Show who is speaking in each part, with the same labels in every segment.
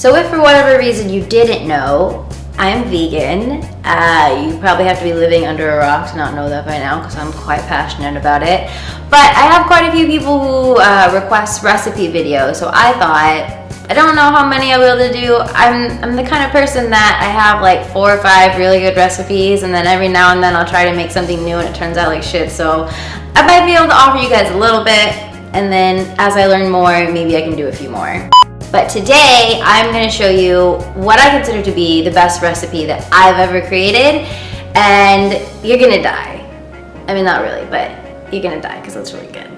Speaker 1: So if for whatever reason you didn't know, I am vegan. You probably have to be living under a rock to not know that by now, because I'm quite passionate about it. But I have quite a few people who request recipe videos, so I thought, I don't know how many I'll be able to do. I'm the kind of person that I have like 4 or 5 really good recipes, and then every now and then I'll try to make something new and it turns out like shit. So I might be able to offer you guys a little bit, and then as I learn more, maybe I can do a few more. But today I'm gonna show you what I consider to be the best recipe that I've ever created, and you're gonna die. I mean, not really, but you're gonna die because it's really good.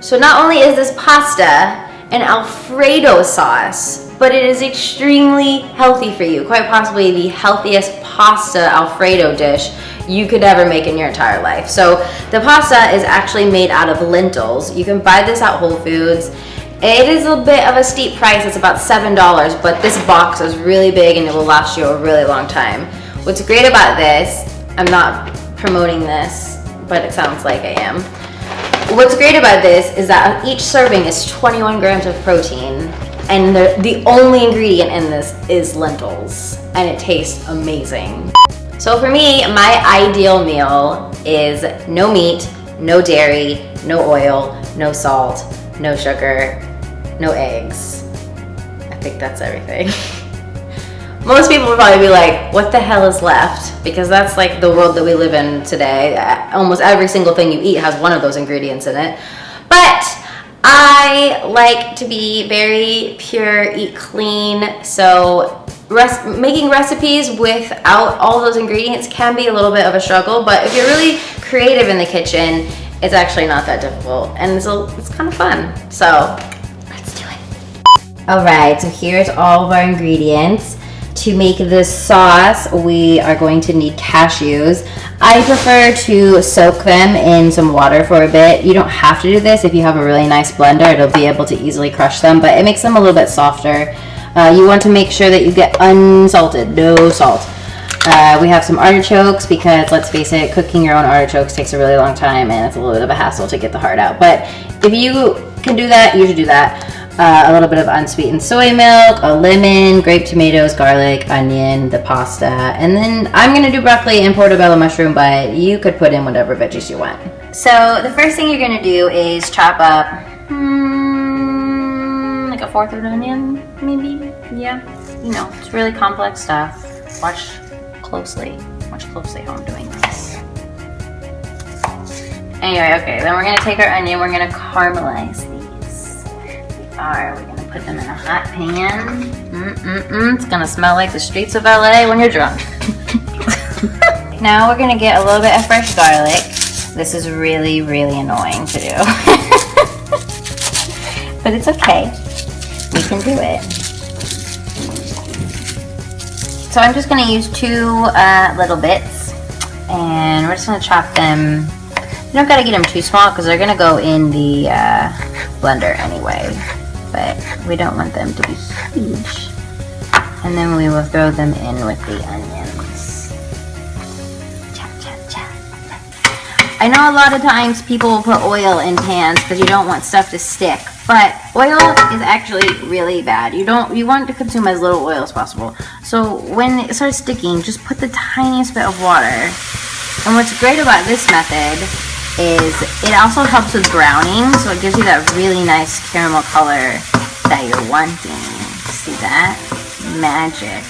Speaker 1: So not only is this pasta an alfredo sauce, but it is extremely healthy for you. Quite possibly the healthiest pasta alfredo dish you could ever make in your entire life. So the pasta is actually made out of lentils. You can buy this at Whole Foods. It is a bit of a steep price, it's about $7, but this box is really big and it will last you a really long time. What's great about this, I'm not promoting this, but it sounds like I am. What's great about this is that each serving is 21 grams of protein, and the only ingredient in this is lentils, and it tastes amazing. So for me, my ideal meal is no meat, no dairy, no oil, no salt, no sugar, no eggs. I think that's everything. Most people would probably be like, what the hell is left? Because that's like the world that we live in today. Almost every single thing you eat has one of those ingredients in it. But I like to be very pure, eat clean. So making recipes without all those ingredients can be a little bit of a struggle. But if you're really creative in the kitchen, it's actually not that difficult. And it's kind of fun. So let's do it. All right, so here's all of our ingredients. To make this sauce, we are going to need cashews. I prefer to soak them in some water for a bit. You don't have to do this. If you have a really nice blender, it'll be able to easily crush them, but it makes them a little bit softer. You want to make sure that you get unsalted, no salt. We have some artichokes because, let's face it, cooking your own artichokes takes a really long time and it's a little bit of a hassle to get the heart out. But if you can do that, you should do that. A little bit of unsweetened soy milk, a lemon, grape tomatoes, garlic, onion, the pasta, and then I'm gonna do broccoli and portobello mushroom, but you could put in whatever veggies you want. So the first thing you're gonna do is chop up like 1/4 of an onion, maybe. Yeah, you know, it's really complex stuff. Watch closely how I'm doing this. Anyway, okay, then we're gonna take our onion, we're gonna caramelize these. We're gonna put them in a hot pan. It's gonna smell like the streets of LA when you're drunk. Now we're gonna get a little bit of fresh garlic. This is really, really annoying to do. But it's okay. We can do it. So I'm just gonna use 2 little bits, and we're just gonna chop them. You don't gotta get them too small because they're gonna go in the blender anyway. But we don't want them to be huge. And then we will throw them in with the onions. Chop, chop, chop. I know a lot of times people will put oil in pans because you don't want stuff to stick, but oil is actually really bad. You want to consume as little oil as possible. So when it starts sticking, just put the tiniest bit of water. And what's great about this method is it also helps with browning, so it gives you that really nice caramel color that you're wanting. See that? Magic.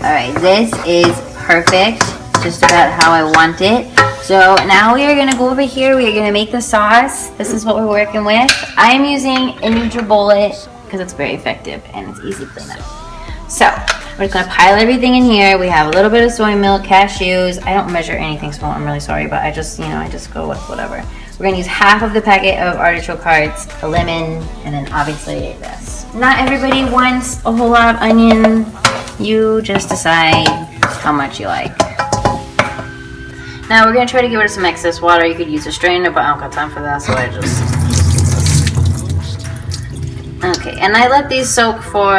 Speaker 1: Alright, this is perfect, just about how I want it. So now we are going to go over here, we are going to make the sauce. This is what we're working with. I am using a NutriBullet because it's very effective and it's easy to clean up. So we're just gonna pile everything in here. We have a little bit of soy milk, cashews. I don't measure anything small, I'm really sorry, but I just go with whatever. We're gonna use half of the packet of artichoke hearts, a lemon, and then obviously this. Not everybody wants a whole lot of onion. You just decide how much you like. Now we're gonna try to get rid of some excess water. You could use a strainer, but I don't got time for that, so I just okay, and I let these soak for,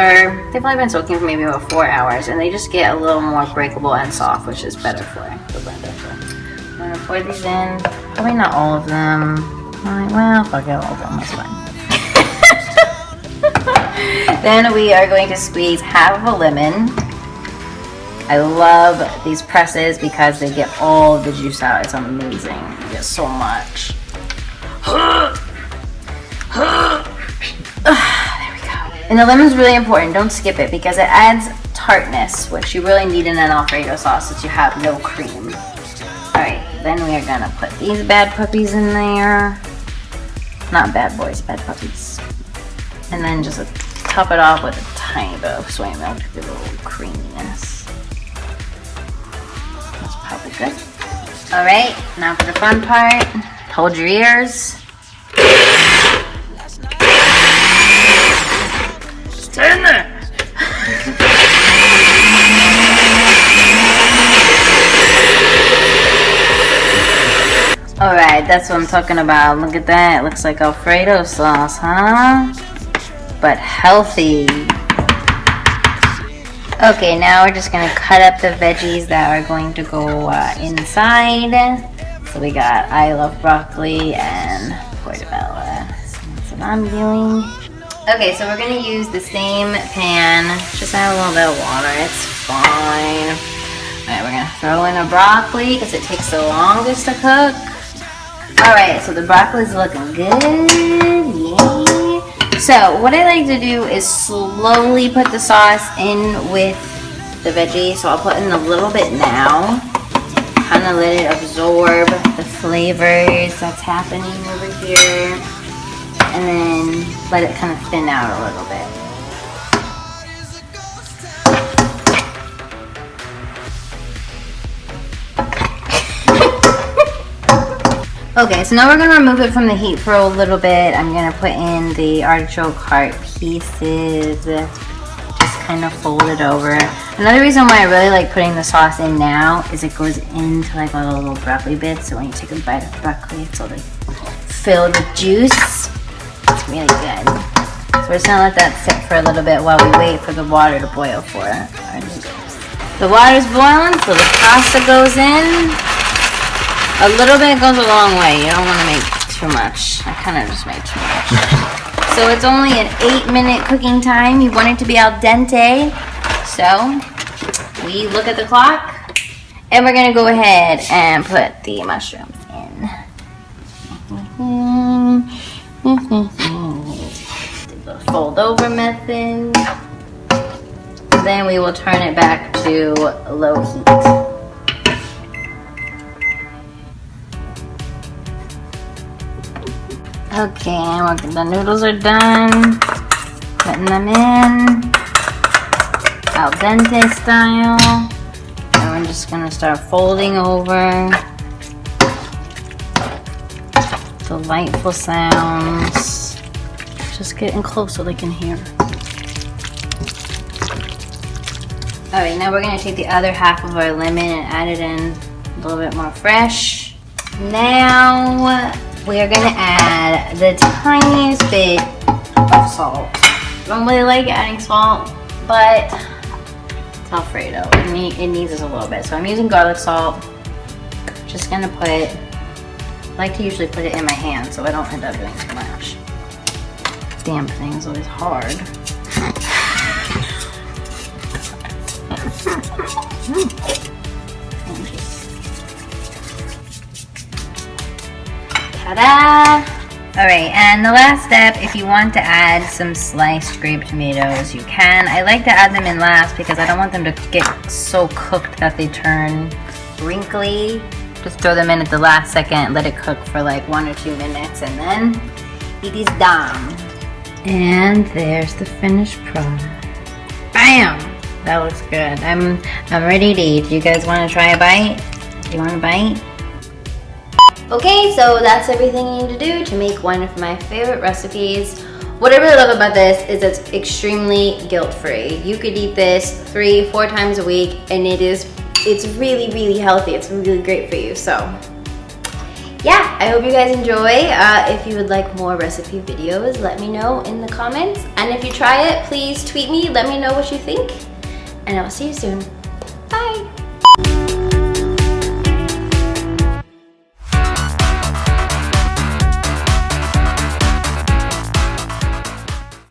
Speaker 1: they've only been soaking for maybe about 4 hours, and they just get a little more breakable and soft, which is better for the blender. So I'm gonna pour these in, probably not all of them. Well, if I get all of them, that's fine. Then we are going to squeeze half of a lemon. I love these presses because they get all the juice out. It's amazing. You get so much. There we go. And the lemon's really important. Don't skip it because it adds tartness, which you really need in an alfredo sauce since you have no cream. Alright, then we are gonna put these bad puppies in there. Not bad boys, bad puppies. And then just top it off with a tiny bit of soy milk to give it a little creaminess. That's probably good. Alright, now for the fun part. Hold your ears. Stay in there! Alright, that's what I'm talking about. Look at that. It looks like Alfredo sauce, huh? But healthy. Okay, now we're just gonna cut up the veggies that are going to go inside. So we got I love broccoli and portobello. That's what I'm doing. Okay, so we're gonna use the same pan. Just add a little bit of water. It's fine. Alright, we're gonna throw in a broccoli because it takes the longest to cook. Alright, so the broccoli's looking good. Yay. So what I like to do is slowly put the sauce in with the veggie. So I'll put in a little bit now. Kind of let it absorb the flavors that's happening over here. And then let it kind of thin out a little bit. Okay, so now we're going to remove it from the heat for a little bit. I'm going to put in the artichoke heart pieces, just kind of fold it over. Another reason why I really like putting the sauce in now is it goes into like all the little broccoli bits, so when you take a bite of broccoli, it's all like filled with juice. It's really good. So we're just going to let that sit for a little bit while we wait for the water to boil for our noodles. The water's boiling, so the pasta goes in. A little bit goes a long way. You don't want to make too much. I kind of just made too much. So it's only an 8-minute cooking time. You want it to be al dente. So we look at the clock and we're going to go ahead and put the mushrooms in. The fold over method. Then we will turn it back to low heat. Okay, the noodles are done. Putting them in. Al dente style. And we're just gonna start folding over. Delightful sounds. Just getting close so they can hear. Alright, now we're gonna take the other half of our lemon and add it in a little bit more fresh. Now we are going to add the tiniest bit of salt. I don't really like adding salt, but it's Alfredo. It needs us a little bit. So I'm using garlic salt. Just going to put, I like to usually put it in my hand so I don't end up doing too much. Damn thing is always hard. Ta-da! Alright, and the last step, if you want to add some sliced grape tomatoes, you can. I like to add them in last because I don't want them to get so cooked that they turn wrinkly. Just throw them in at the last second, let it cook for like 1 or 2 minutes, and then it is done. And there's the finished product. Bam! That looks good. I'm ready to eat. You guys want to try a bite? You want a bite? Okay, so that's everything you need to do to make one of my favorite recipes. What I really love about this is it's extremely guilt-free. You could eat this 3-4 times a week and it's really, really healthy. It's really great for you. So yeah, I hope you guys enjoy. If you would like more recipe videos, let me know in the comments. And if you try it, please tweet me, let me know what you think. And I'll see you soon. Bye.